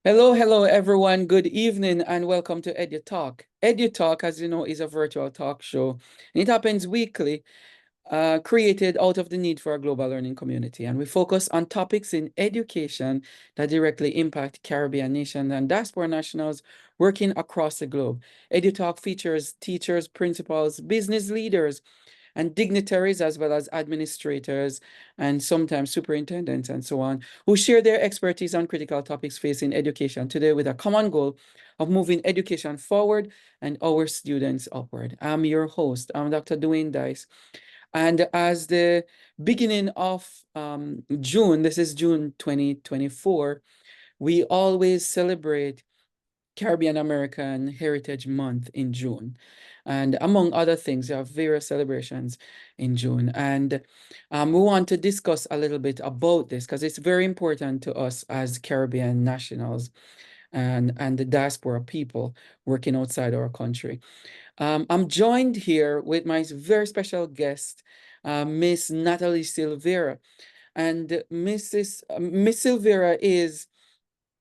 Hello, everyone. Good evening and welcome to EduTALK. EduTALK, as you know, is a virtual talk show. And it happens weekly, created out of the need for a global learning community. And we focus on topics in education that directly impact Caribbean nations and diaspora nationals working across the globe. EduTALK features teachers, principals, business leaders, and dignitaries, as well as administrators and sometimes superintendents and so on, who share their expertise on critical topics facing education today with a common goal of moving education forward and our students upward. I'm your host. I'm Dr. Dwayne Dice. And as the beginning of June, this is June 2024, we always celebrate Caribbean American Heritage Month in June. And among other things, you have various celebrations in June. And we want to discuss a little bit about this because it's very important to us as Caribbean nationals and the diaspora people working outside our country. I'm joined here with my very special guest, Miss Natalie Silvera. And Miss Silvera is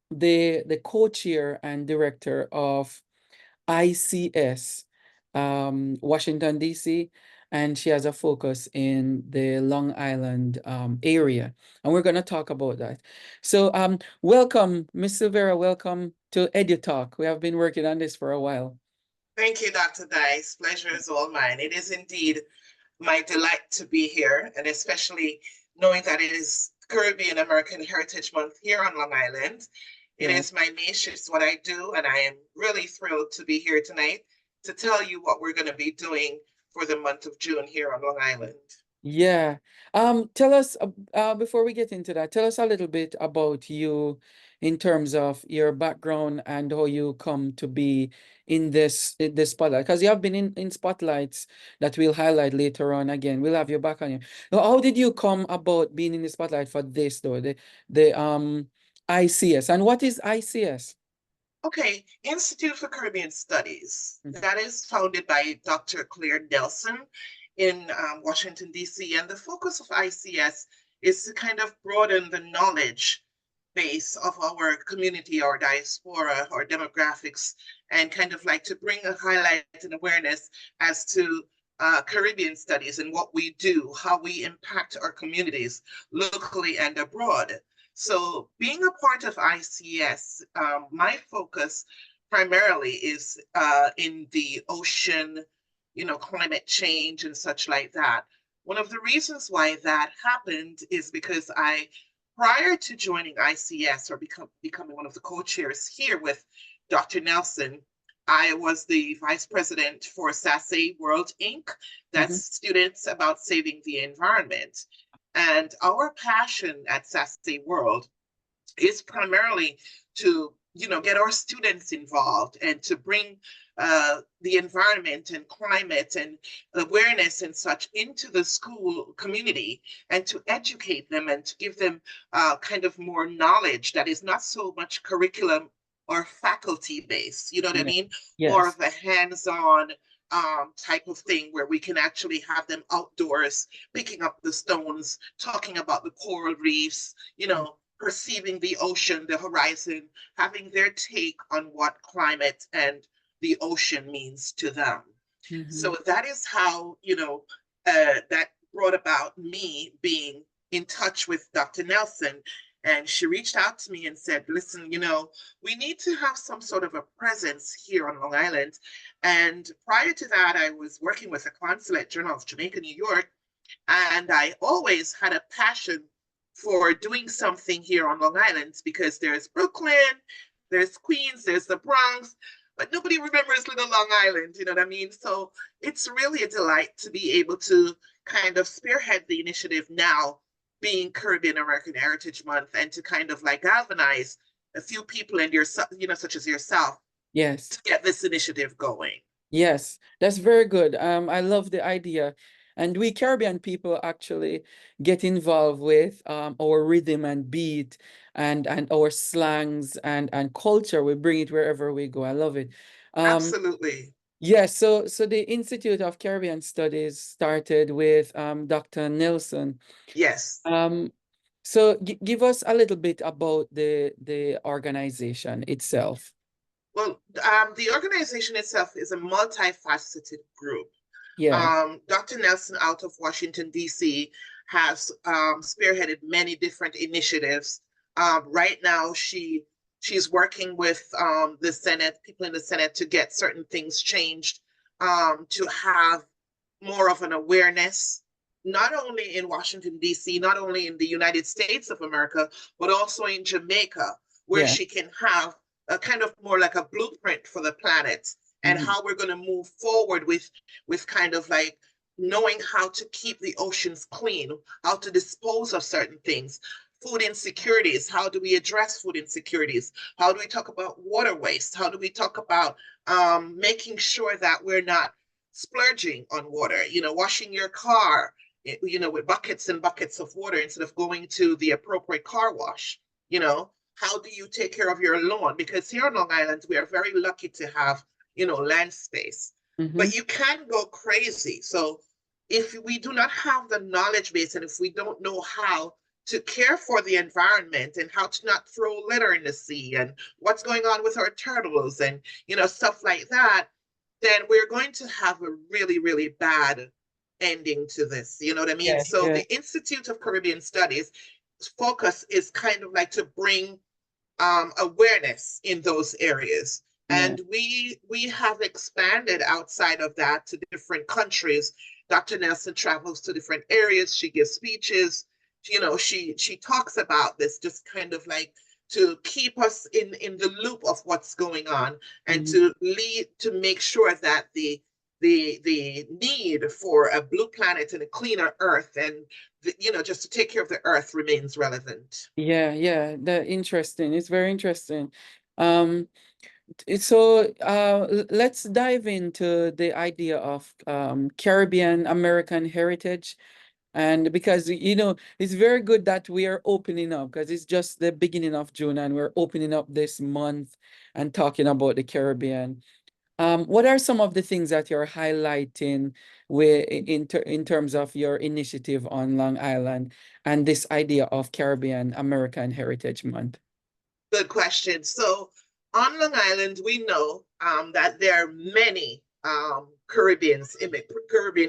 the co-chair and director of ICS, Washington, D.C., and she has a focus in the Long Island area. And we're going to talk about that. So welcome, Ms. Silvera, welcome to EduTalk. We have been working on this for a while. Thank you, Dr. Dice. Pleasure is all mine. It is indeed my delight to be here, and especially knowing that it is Caribbean American Heritage Month here on Long Island. It Yeah. is my niche, it's what I do, and I am really thrilled to be here tonight to tell you what we're going to be doing for the month of June here on Long Island. Yeah. Tell us, before we get into that, tell us a little bit about you in terms of your background and how you come to be in this spotlight. Because you have been in spotlights that we'll highlight later on again. We'll have your back on you. Now, how did you come about being in the spotlight for this though? The ICS. And what is ICS? Okay, Institute for Caribbean Studies. Mhm. That is founded by Dr. Claire Nelson in Washington, D.C. And the focus of ICS is to kind of broaden the knowledge base of our community, our diaspora, our demographics, and kind of like to bring a highlight and awareness as to Caribbean studies and what we do, how we impact our communities locally and abroad. So, being a part of ICS, my focus primarily is in the ocean, climate change and such like that. One of the reasons why that happened is because prior to joining ICS or becoming one of the co-chairs here with Dr. Nelson, I was the vice president for SASE World Inc. That's Mhm. Students About Saving the Environment. And our passion at SASE World is primarily to get our students involved and to bring the environment and climate and awareness and such into the school community and to educate them and to give them kind of more knowledge that is not so much curriculum or faculty based, you know what I Yeah. mean? More Yes. of a hands-on type of thing where we can actually have them outdoors picking up the stones, talking about the coral reefs, perceiving the ocean, the horizon, having their take on what climate and the ocean means to them. Mhm. So that is how, that brought about me being in touch with Dr. Nelson. And she reached out to me and said, listen, we need to have some sort of a presence here on Long Island. And prior to that, I was working with the Consulate General of Jamaica, New York, and I always had a passion for doing something here on Long Island because there's Brooklyn, there's Queens, there's the Bronx, but nobody remembers Little Long Island, you know what I mean? So it's really a delight to be able to kind of spearhead the initiative now, being Caribbean American Heritage Month, and to kind of like galvanize a few people and yourself, such as yourself, Yes. to get this initiative going. Yes, that's very good. I love the idea. And we Caribbean people actually get involved with our rhythm and beat and our slangs and culture. We bring it wherever we go. I love it. Um, Absolutely. yes, so the Institute of Caribbean Studies started with Dr. Nelson. Yes. Um, So give us a little bit about the organization itself. Well, the organization itself is a multifaceted group. Yeah. Dr. Nelson out of Washington, D.C. has spearheaded many different initiatives. Right now, she's working with the Senate, people in the Senate, to get certain things changed, to have more of an awareness, not only in Washington, D.C., not only in the United States of America, but also in Jamaica, where Yeah. she can have a kind of more like a blueprint for the planet and Mm-hmm. how we're going to move forward with kind of like knowing how to keep the oceans clean, how to dispose of certain things. Food insecurities, how do we address food insecurities? How do we talk about water waste? How do we talk about making sure that we're not splurging on water, washing your car, with buckets and buckets of water instead of going to the appropriate car wash, how do you take care of your lawn? Because here on Long Island, we are very lucky to have, land space, Mm-hmm. but you can go crazy. So if we do not have the knowledge base and if we don't know how to care for the environment and how to not throw litter in the sea and what's going on with our turtles and, stuff like that, then we're going to have a really, really bad ending to this. You know what I mean? Yeah. So Yeah. the Institute of Caribbean Studies focus is kind of like to bring awareness in those areas. Yeah. And we have expanded outside of that to different countries. Dr. Nelson travels to different areas. She gives speeches. She talks about this, just kind of like to keep us in the loop of what's going on and Mm-hmm. to make sure that the need for a blue planet and a cleaner earth and just to take care of the earth remains relevant. Yeah. Yeah. Interesting. It's very interesting. Um, So let's dive into the idea of Caribbean American heritage. And because, it's very good that we are opening up because it's just the beginning of June and we're opening up this month and talking about the Caribbean. What are some of the things that you're highlighting in terms of your initiative on Long Island and this idea of Caribbean American Heritage Month? Good question. So on Long Island, we know that there are many Caribbean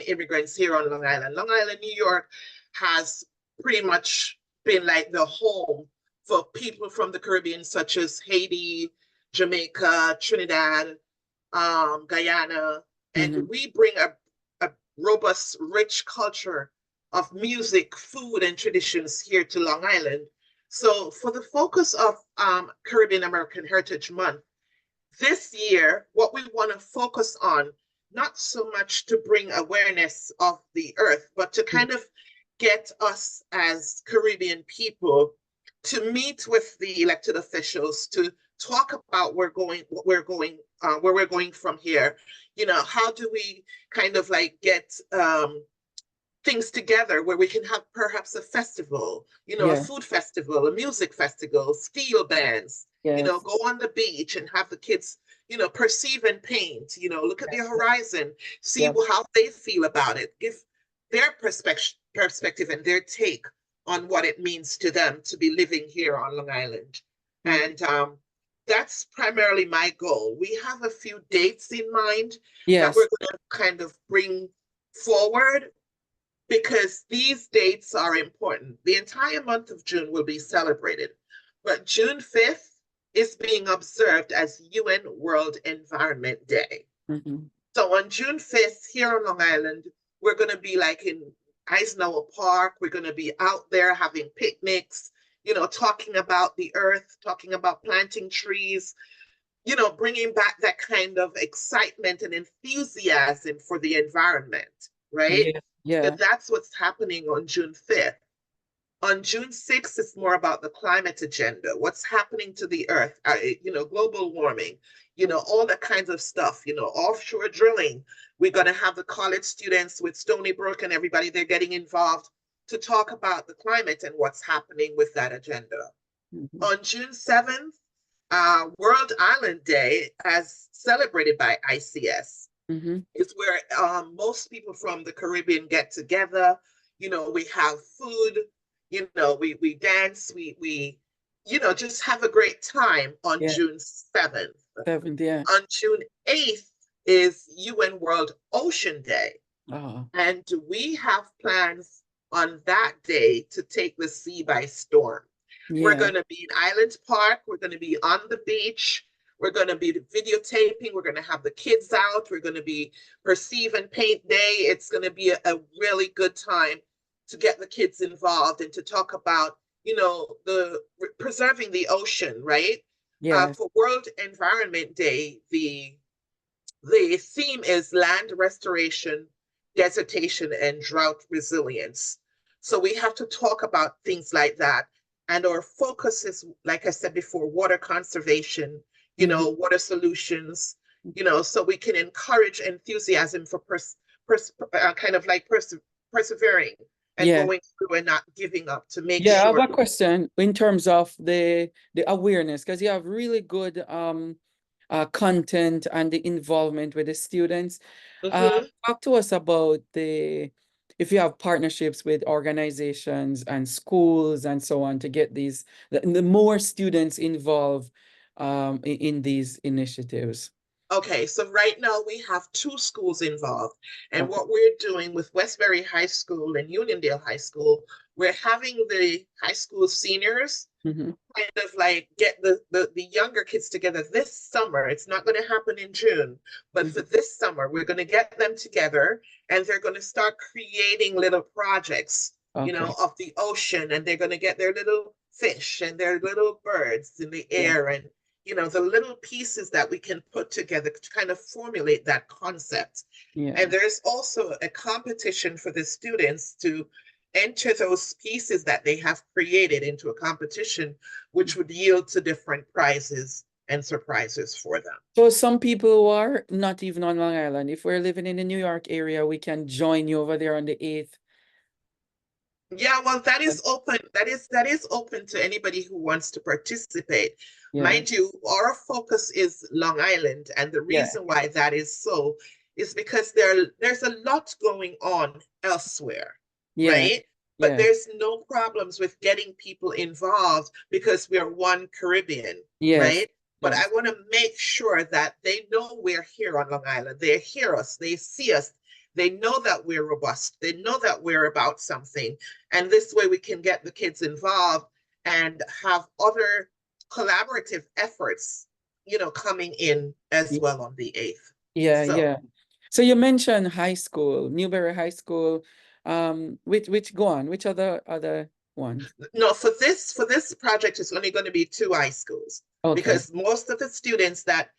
immigrants here on Long Island. Long Island, New York, has pretty much been like the home for people from the Caribbean, such as Haiti, Jamaica, Trinidad, Guyana, and Mm-hmm. we bring a robust, rich culture of music, food, and traditions here to Long Island. So, for the focus of Caribbean American Heritage Month, this year, what we want to focus on, not so much to bring awareness of the earth, but to kind of get us as Caribbean people to meet with the elected officials to talk about where we're going from here. How do we kind of like get things together where we can have perhaps a festival, a Yeah. food festival, a music festival, steel bands, Yes. go on the beach and have the kids, perceive and paint, look at the horizon, see Yeah. how they feel about it, give their perspective and their take on what it means to them to be living here on Long Island. Mm. And that's primarily my goal. We have a few dates in mind that we're Yes. going to kind of bring forward because these dates are important. The entire month of June will be celebrated, but June 5th is being observed as UN World Environment Day. Mm-hmm. So on June 5th, here on Long Island, we're going to be like in Eisenhower Park. We're going to be out there having picnics, talking about the earth, talking about planting trees, bringing back that kind of excitement and enthusiasm for the environment, right? Yeah. Yeah. Because that's what's happening on June 5th. On June 6th, it's more about the climate agenda, what's happening to the earth, global warming, all that kinds of stuff, offshore drilling. We're going to have the college students with Stony Brook and everybody, they're getting involved to talk about the climate and what's happening with that agenda. Mm-hmm. On June 7th, World Island Day, as celebrated by ICS, Mm-hmm. is where most people from the Caribbean get together. We have food, we dance, we just have a great time on Yeah. June 7th. 7th, yeah. On June 8th is UN World Ocean Day. Oh, And we have plans on that day to take the sea by storm. We're yeah. going to be in Island Park. We're going to be on the beach. We're going to be videotaping. We're going to have the kids out. We're going to be Perceive and Paint Day. It's going to be a really good time to get the kids involved and to talk about, the preserving the ocean, right? Yes. For World Environment Day, the theme is land restoration, desertation, and drought resilience. So we have to talk about things like that. And our focus is, like I said before, water conservation, Mhm. water solutions, so we can encourage enthusiasm for kind of like persevering and Yeah. going through and not giving up to make Yeah, I have sure. a question in terms of the awareness, because you have really good content and the involvement with the students. Mhm. Talk to us about if you have partnerships with organizations and schools and so on to get the more students involved in these initiatives. Okay, so right now we have two schools involved. And Okay. what we're doing with Westbury High School and Uniondale High School, we're having the high school seniors Hmm. kind of like get the younger kids together this summer. It's not going to happen in June, but for this summer, we're going to get them together and they're going to start creating little projects, Okay. of the ocean, and they're going to get their little fish and their little birds in the Yeah. air and the little pieces that we can put together to kind of formulate that concept. Yeah. And there's also a competition for the students to enter those pieces that they have created into a competition, which would yield to different prizes and surprises for them. So some people who are not even on Long Island, if we're living in the New York area, we can join you over there on the 8th. Yeah, well, that is open. That is open to anybody who wants to participate. Yeah. Mind you, our focus is Long Island, and the Yeah. reason why that is so is because there's a lot going on elsewhere, Yeah. right? But Yeah. there's no problems with getting people involved because we're one Caribbean, Yes. right? But I Yes. want to make sure that they know we're here on Long Island. They hear us, they see us, they know that we're robust, they know that we're about something, and this way we can get the kids involved and have other collaborative efforts, coming in as y- well on the 8th. Yeah. So, Yeah. So you mentioned high school, Newberry High School. Which go on? Which other ones? no, for this project, it's only going to be two high schools Okay. because most of the students that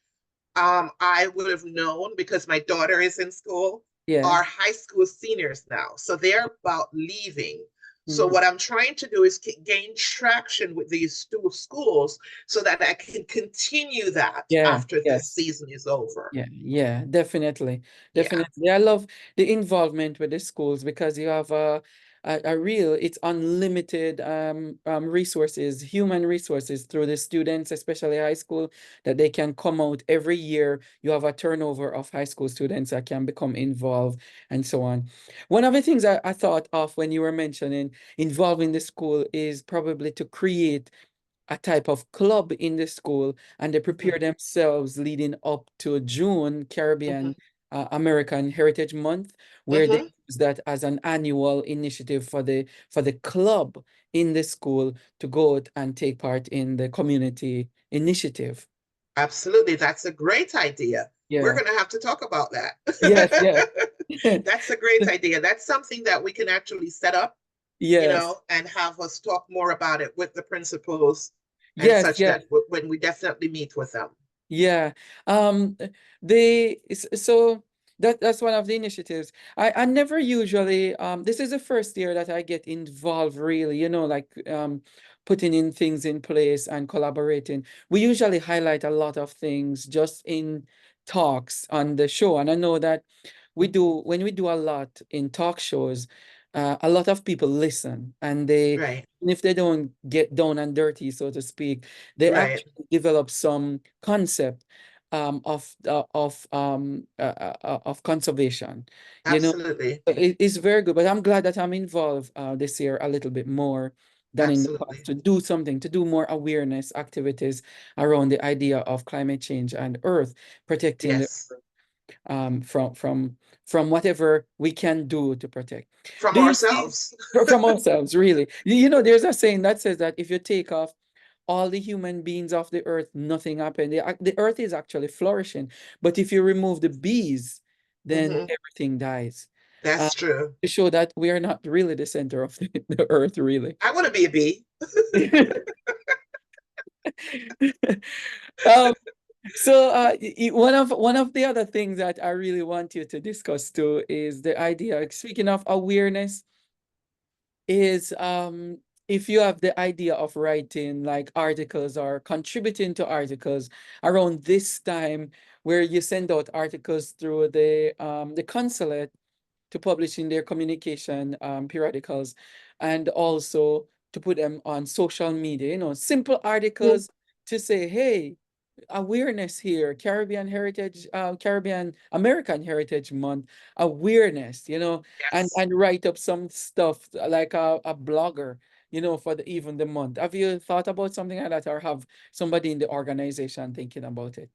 I would have known because my daughter is in school Yeah. are high school seniors now. So they're about leaving. So Mhm. what I'm trying to do is gain traction with these two schools so that I can continue that Yeah. after this Yes. season is over. Yeah, yeah, definitely. Yeah. Definitely. I love the involvement with the schools because you have a real, it's unlimited resources, human resources through the students, especially high school, that they can come out every year. You have a turnover of high school students that can become involved and so on. One of the things I thought of when you were mentioning involving the school is probably to create a type of club in the school, and they Mhm, prepare themselves leading up to June, mhm, Caribbean American Heritage Month, where they mhm. use that as an annual initiative for the club in the school to go out and take part in the community initiative. Absolutely. That's a great idea. We're Yeah. going to have to talk about Yes, yes. that. That's a great idea. That's something that we can actually set up, Yes. and have us talk more about it with the principals and Yes, such yes. that when we definitely meet with them. Yeah. Um, so that's one of the initiatives. I never usually this is the first year that I get involved really, like putting in things in place and collaborating. We usually highlight a lot of things just in talks on the show. And I know that when we do a lot in talk shows, a lot of people listen and Right, even if they don't get down and dirty, so to speak, they right. actually develop some concept. of conservation. You know, Absolutely. it's very good. But I'm glad that I'm involved this year a little bit more than in the past Absolutely. to do something, to do more awareness activities around the idea of climate change and Earth, protecting the Yes. from whatever we can do to protect. From Do you see ourselves. from ourselves, really? You know, there's a saying that says that if you take off all the human beings off the earth, nothing happened. The earth is actually flourishing. But if you remove the bees, then Hmm. everything dies. Uh, That's true. to show that we are not really the center of the earth, really. I want to be a bee. um, so one of the other things that I really want you to discuss too is the idea, speaking of awareness, is if you have the idea of writing like articles or contributing to articles around this time where you send out articles through the consulate to publish in their communication periodicals, and also to put them on social media, simple Mhm. articles to say, hey, awareness here, Caribbean American Heritage Month, awareness, and Yes. and write up some stuff like a blogger, for even the month. Have you thought about something like that, or have somebody in the organization thinking about it?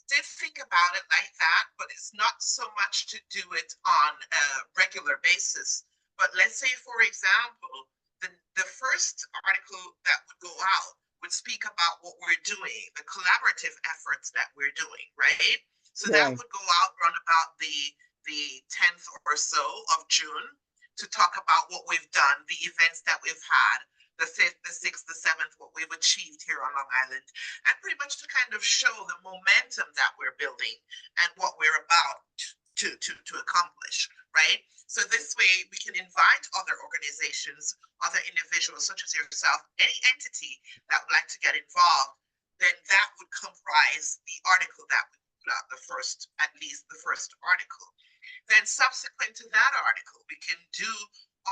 Did think about it like that, but it's not so much to do it on a regular basis. But let's say, for example, the first article that would go out would speak about what we're doing, the collaborative efforts that we're doing, right? So that Right. would go out around about the 10th or so of June to talk about what we've done, the events that we've had, the 5th, the 6th, the 7th, what we've achieved here on Long Island, and pretty much to kind of show the momentum that we're building and what we're about to accomplish, right? So this way we can invite other organizations, other individuals such as yourself, any entity that would like to get involved, then that would comprise the article that we put out, the first, at least the first article. Then subsequent to that article, we can do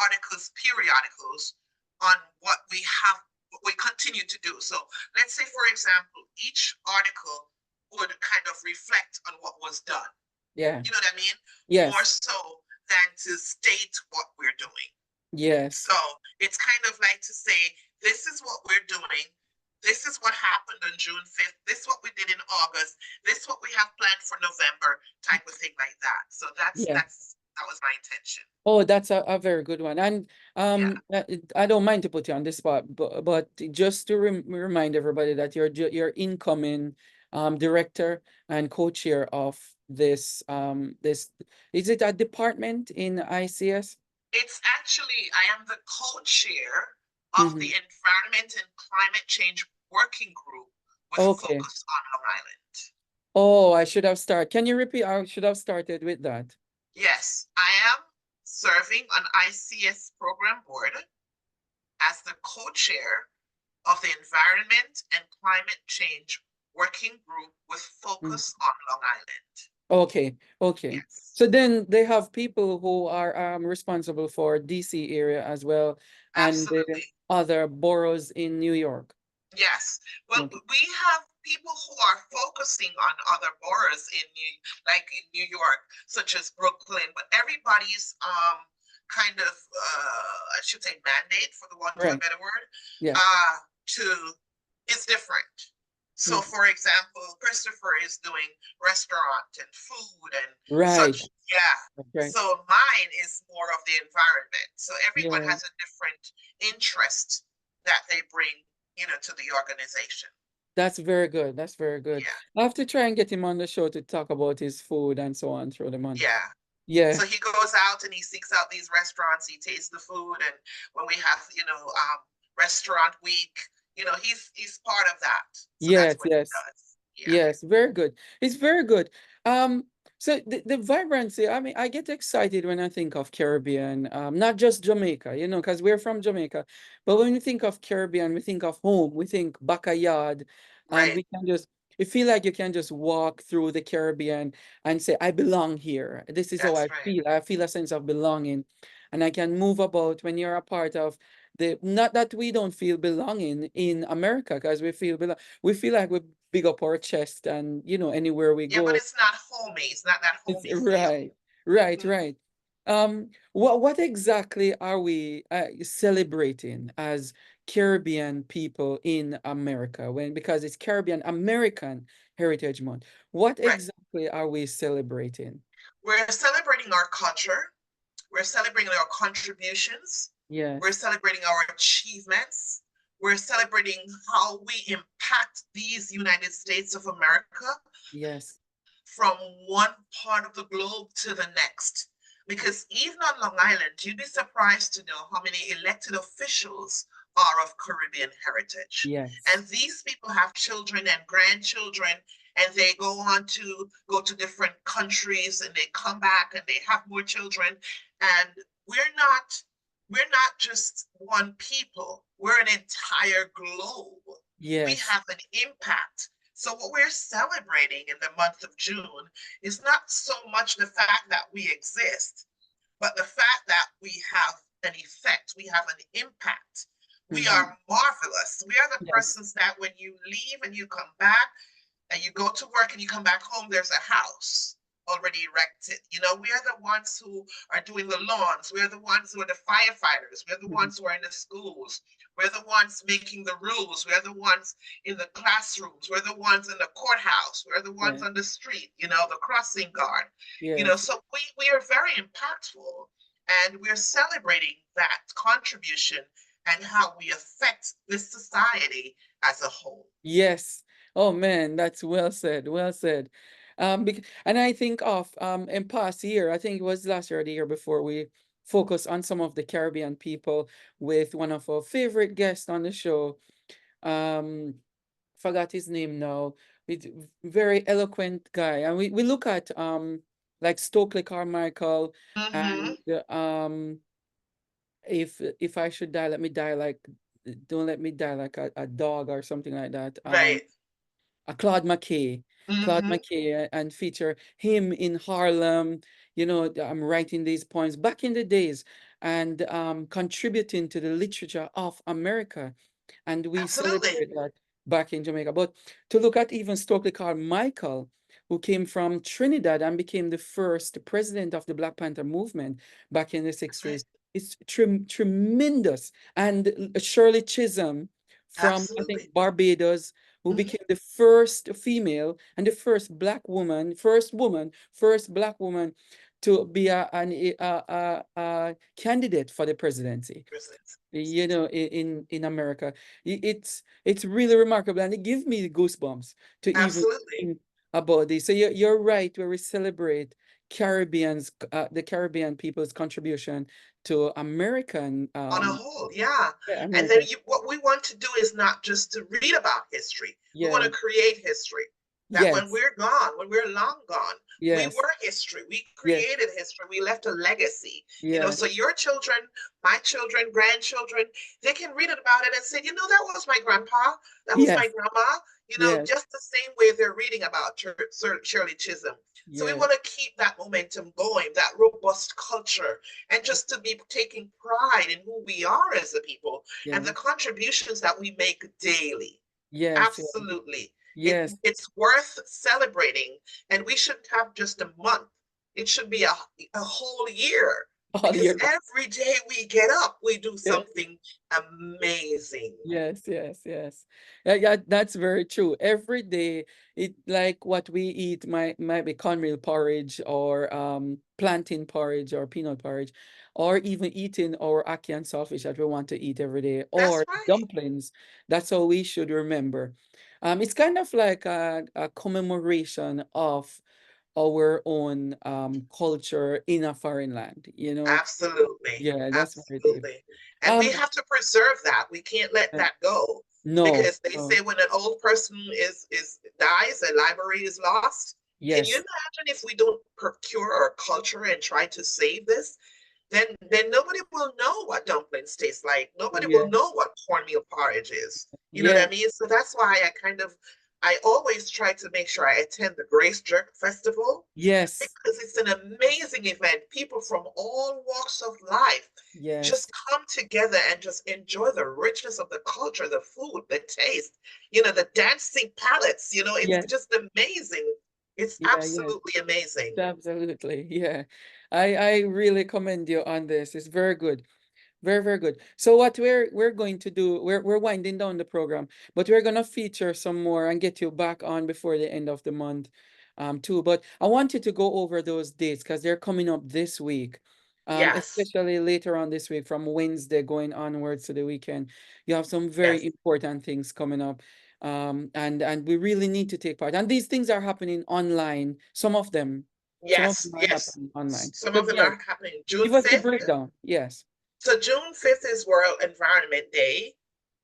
articles, periodicals on what we have, what we continue to do. So let's say, for example, each article would kind of reflect on what was done. Yeah. You know what I mean? More Yes. so than to state what we're doing. Yes. So it's kind of like to say, this is what we're doing. This is what happened on June 5th. This is what we did in August. This is what we have planned for November, type of thing like that. So Yeah. that was my intention. Oh, that's a very good one. And Yeah. I don't mind to put you on the spot, but just to remind everybody that you're incoming director and co-chair of this, is it a department in ICS? It's actually, I am the co-chair of Mm-hmm. the Environment and Climate Change Working Group with Okay. focus on Long Island. Oh, I should have started. Can you repeat? I should have started with that. Yes, I am serving on ICS program board as the co-chair of the Environment and Climate Change Working Group with Mm. focus on Long Island. Okay, okay. Yes, So then they have people who are responsible for DC area as well, and the absolutely. other boroughs in New York. Yes. Well, Okay. we have people who are focusing on other boroughs like in New York, such as Brooklyn, but everybody's kind of I should say mandate, for the want of a Right. better word, Yeah. uh to is different. So Mhm. for example, Christopher is doing restaurant and food and Right. such. Yeah. Right. So mine is more of the environment. So everyone Yeah. has a different interest that they bring, to the organization. That's very good. That's very good. Yeah, I have to try and get him on the show to talk about his food and so on through the month. yeah. Yeah. So he goes out and he seeks out these restaurants. He tastes the food, and when we have, restaurant week, he's part of that. So that's Yes, what he yes. does. Yeah, Yes, very good. It's very good. So the vibrancy, I mean, I get excited when I think of Caribbean, not just Jamaica, because we're from Jamaica. But when we think of Caribbean, we think of home, we think backyard, and right. you feel like you can just walk through the Caribbean and say, I belong here. This is how That's I right. feel. I feel a sense of belonging. And I can move about when you're a part of not that we don't feel belonging in America, because we feel like we big up our chest, and anywhere we Yeah, but go. it's not homey. It's not that It's homey feel. right, right, Mhm. right. What exactly are we celebrating as Caribbean people in America, because it's Caribbean American Heritage Month? What Right. exactly are we celebrating? We're celebrating our culture. We're celebrating our contributions. We're Yes, celebrating our achievements. We're celebrating how we impact these United States of America yes, from one part of the globe to the next. Because even on Long Island, you'd be surprised to know how many elected officials are of Caribbean heritage. yes, And these people have children and grandchildren, and they go to different countries and they come back and they have more children. And we're not we're not just one people, we're an entire globe. We yes, have an impact. So what we're celebrating in the month of June is not so much the fact that we exist, but the fact that we have an effect, we have an impact. We hmm, are marvelous. We are the yes, persons that when you leave and you come back and you go to work and you come back home, there's a house already erected. We are the ones who are doing the lawns. We're the ones who are the firefighters. We're the mhm, ones who are in the schools. We're the ones making the rules. We're the ones in the classrooms. We're the ones in the courthouse. We're the ones yes, on the street, the crossing guard. yes. So we are very impactful and we're celebrating that contribution and how we affect this society as a whole. Yes. Oh man, that's well said. Well said. And I think of in past year, I think it was last year or the year before, we focused on some of the Caribbean people with one of our favorite guests on the show. Um, Forgot his name now. It's very eloquent guy. And we look at like Stokely Carmichael, Mm-hmm. and if I should die, let me die like, don't let me die like a dog or something like that. Right. Claude McKay, Claude Mm-hmm. McKay, and feature him in Harlem. I'm writing these poems back in the days, and contributing to the literature of America. And we Absolutely. celebrate that back in Jamaica. But to look at even Stokely Carmichael, who came from Trinidad and became the first president of the Black Panther movement back in the That's right. 60s, it's tremendous. And Shirley Chisholm from, I think, Absolutely. Barbados, who Mm-hmm. became the first female and the first black woman, first black woman to be a candidate for the presidency, Present. in America. It's really remarkable, and it gives me goosebumps to even Absolutely. think about this. So you're right, where we celebrate the Caribbean people's contribution to American, On a whole, yeah. yeah, And then American, what we want to do is not just to read about history. We want yeah, to create history. That when yes, we're gone, when we're long gone, we yes, were history. We yes, created history. We left a legacy. yes, So your children, my children, grandchildren, they can read about it and say, that was my grandpa, that was my yes, grandma, yes, just the same way they're reading about Shirley Chisholm. So we yes, want to keep that momentum going, that robust culture, and just to be taking pride in who we are as a people and the yes, contributions that we make daily. yes, yes, Absolutely. yes. It's worth celebrating, and we shouldn't have just a month. It should be a whole year All because year. every day we get up, we do Yes. something amazing. Yes, yes, yes. Yeah, yeah, that's very true. Every day, it like what we eat might be cornmeal porridge, or plantain porridge, or peanut porridge, or even eating our ackee and saltfish that we want to eat every day, That's or right. dumplings. That's how we should remember. It's kind of like a commemoration of our own culture in a foreign land. Absolutely. Yeah, that's very deep. Absolutely. And we Um, have to preserve that. We can't let that go no, because they no, say when an old person is dies, a library is lost. Can you yes. imagine if we don't procure our culture and try to save this? Then nobody will know what dumplings taste like. Nobody will Yeah, know what cornmeal porridge is. You know what yeah, I mean? So that's why I kind of I always try to make sure I attend the Grace Jerk Festival Yes, because it's an amazing event. People from all walks of life yes, just come together and just enjoy the richness of the culture, the food, the taste, the dancing palettes, it's yes, just amazing. It's yeah, yeah, absolutely amazing. absolutely. Yeah. I really commend you on this. It's very good. Very, very good. So what we're going to do, we're winding down the program, but we're gonna feature some more and get you back on before the end of the month, too. But I want you to go over those dates because they're coming up this week, Yes, especially later on this week from Wednesday going onwards to the weekend. You have some very yes, important things coming up, and we really need to take part. And these things are happening online. Some of yes, them are yes. happening online. Some So of them yeah, are happening June give us the 5th. breakdown. Yes. So June 5th is World Environment Day,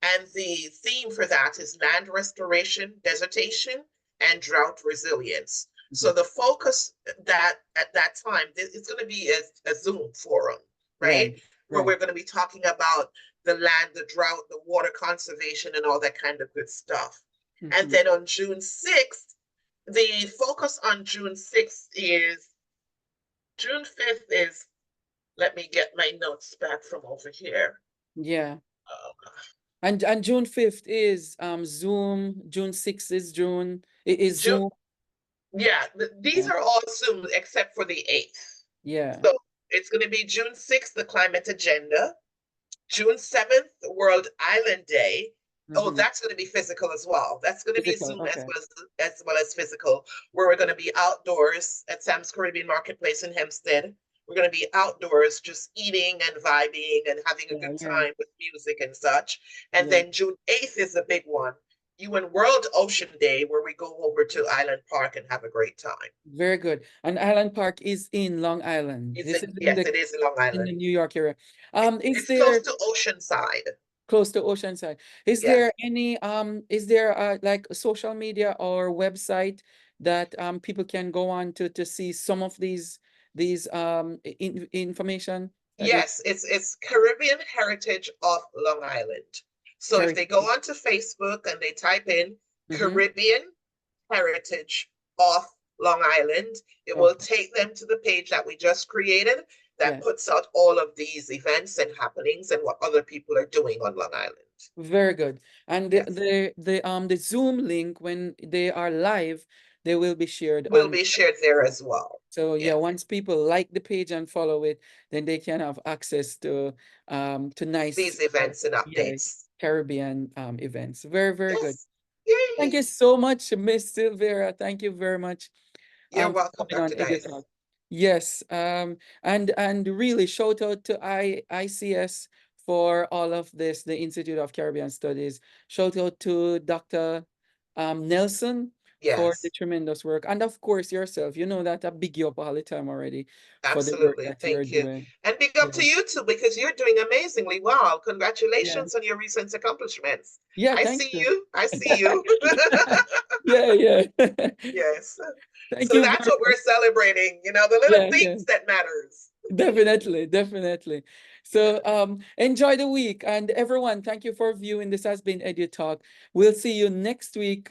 and the theme for that is land restoration, desertation, and drought resilience. So Mhm. the focus that at that time, it's going to be a Zoom forum, Right, right? Where right. we're going to be talking about the land, the drought, the water conservation, and all that kind of good stuff. And Mhm. then on June 6th, the focus on June 6th is June 5th is, let me get my notes back from over here. Yeah. Um, And June 5th is Zoom. June 6th is is June, Zoom. yeah, these Yeah. are all assumed except for the 8th. Yeah. So it's going to be June 6th, the climate agenda. June 7th, World Island Day. Oh, Mm-hmm. that's going to be physical as well. That's going to be Physical. Zoom Okay. as well as physical, where we're going to be outdoors at Sam's Caribbean Marketplace in Hempstead. We're going to be outdoors, just eating and vibing and having a Yeah, good yeah, time with music and such. And yeah. then June 8th is a big one. UN World Ocean Day, where we go over to Island Park and have a great time. Very good. And Island Park is in Long Island. It's This in, is yes, it is in Long in Island. the New York area. Is It's close there to Oceanside. close to Oceanside? Is Yes. there any is there like a social media or website that people can go on to see some of these information that you're Yes, it's Caribbean Heritage of Long Island. So if carrying? they go onto Facebook and they type in Mm-hmm. Caribbean Heritage of Long Island, it will Okay. take them to the page that we just created that Yeah. puts out all of these events and happenings and what other people are doing on Long Island. Very good. And Yes, the Zoom link when they are live, they will be shared will on. be shared there as well. So yeah, Yes, once people like the page and follow it, then they can have access to nice these events and yeah, updates. Caribbean events. Very, very good. Yes, Thank yay. you so much, Miss Silvera. Thank you very much You're for welcome, coming on Dr. EduTalk. Dice. Yes, and really shout out to ICS for all of this, the Institute of Caribbean Studies. Shout out to Dr. Nelson for the Yes. tremendous work. And of course yourself. You know that I big you up all the time already for the work Absolutely. that you're Thank you. doing. And big Yeah. up to you too, because you're doing amazingly well. Yeah. Congratulations on your recent accomplishments. Yeah, I thank see you. you. I see you. Yeah, yeah. Yes. Thank So you that's very what much. we're celebrating, the little Yeah, yeah. things that matters. Definitely, definitely. Yeah. So enjoy the week, and everyone, thank you for viewing. This has been EduTalk. We'll see you next week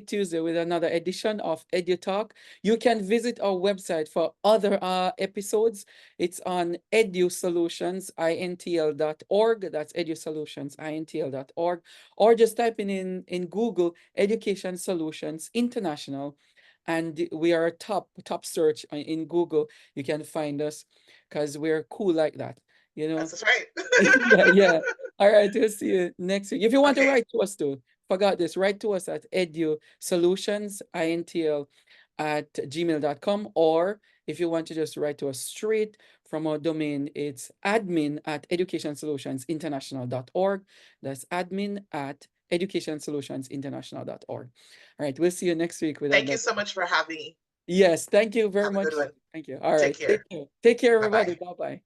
Tuesday with another edition of EduTalk. You can visit our website for other episodes. It's on edusolutionsintl.org. That's edusolutionsintl.org. Or just typing in Google Education Solutions International, and we are a top search in Google. You can find us because we're cool like that, you know? That's right. Yeah, yeah. All right, we'll see you next week. If you want to Okay. write to us too, forgot this, write to us at edusolutionsintl@gmail.com, or if you want to just write to us straight from our domain, it's admin@educationsolutionsinternational.org. That's admin@educationsolutionsinternational.org. All right, we'll see you next week with Thank you another. so much for having me. Yes, thank you very Have a good much. one. Thank you. All Take right, take care. care. Take care, Bye bye. everybody. Bye-bye.